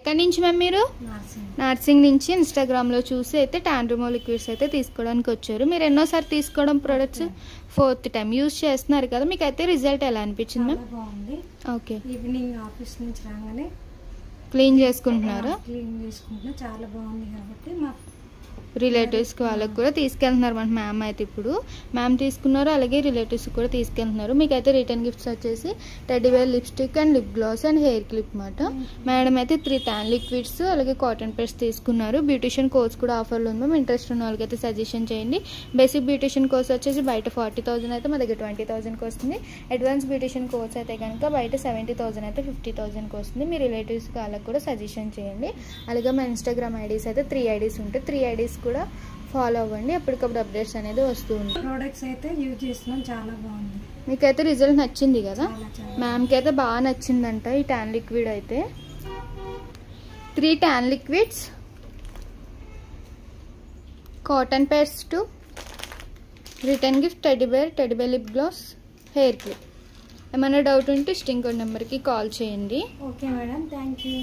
ఎక్కడి నుంచి మ్యామ్ మీరు? నర్సింగ్ నుంచి ఇన్స్టాగ్రామ్లో చూసి అయితే ట్యాన్ రిమూవల్ లిక్విడ్స్ అయితే తీసుకోవడానికి వచ్చారు. మీరు ఎన్నోసారి తీసుకోవడం ప్రొడక్ట్స్? 4th టైం యూజ్ చేస్తున్నారు కదా, మీకు అయితే రిజల్ట్ ఎలా అనిపించింది మ్యామ్? బాగుంది. ఓకే, ఈవినింగ్ ఆఫీస్ నుంచి రాగానే క్లీన్ చేసుకుంటున్నారా? క్లీన్ చేసుకుంటున్నా, చాలా బాగుంది కాబట్టి మా రిలేటివ్స్కి వాళ్ళకి కూడా తీసుకెళ్తున్నారు మన మ్యామ్ అయితే. ఇప్పుడు మ్యామ్ తీసుకున్నారు, అలాగే రిలేటివ్స్కి కూడా తీసుకెళ్తున్నారు. మీకైతే రిటర్న్ గిఫ్ట్స్ వచ్చేసి టెడ్డీవేర్ lipstick and lip gloss and hair clip మాట. మేడం అయితే 3 ట్యాన్ లిక్విడ్స్ అలాగే కాటన్ పేస్ట్ తీసుకున్నారు. బ్యూటిషియన్ కోర్స్ కూడా ఆఫర్లో ఉంది మ్యామ్. ఇంట్రెస్ట్ ఉన్న వాళ్ళకైతే సజెషన్ చేయండి. బేసిక్ బ్యూటిషియన్ కోర్స్ వచ్చేసి బయట 40,000 అయితే మా దగ్గర 20,000కి వస్తుంది. అడ్వాన్స్ బ్యూటిషియన్ కోర్స్ అయితే కనుక బయట 70,000 అయితే 50,000కి వస్తుంది. మీ రిలేటివ్స్కి వాళ్ళకి కూడా సజెషన్ చేయండి. అలాగే మా ఇన్స్టాగ్రామ్ ఐడీస్ అయితే 3 ఐడీస్ ఉంటాయి. 3 ఐడీస్ కూడా ఫాలో అవ్వండి, అప్పటికప్పుడు అప్డేట్స్ అనేది వస్తూ ఉంటాయి. ప్రోడక్ట్స్ అయితే యూజ్ చేస్తున్నాం, చాలా బాగుంది. మీకైతే రిజల్ట్ నచ్చింది కదా? మ్యామ్కి అయితే బాగా నచ్చిందంట ఈ ట్యాన్ లిక్విడ్ అయితే. 3 tan liquids, cotton paste, return gift teddy bear lip gloss, hair clip. ఏమైనా డౌట్ ఉంటే స్టింగ్ కోడ్ నెంబర్కి కాల్ చేయండి. Okay madam, thank you.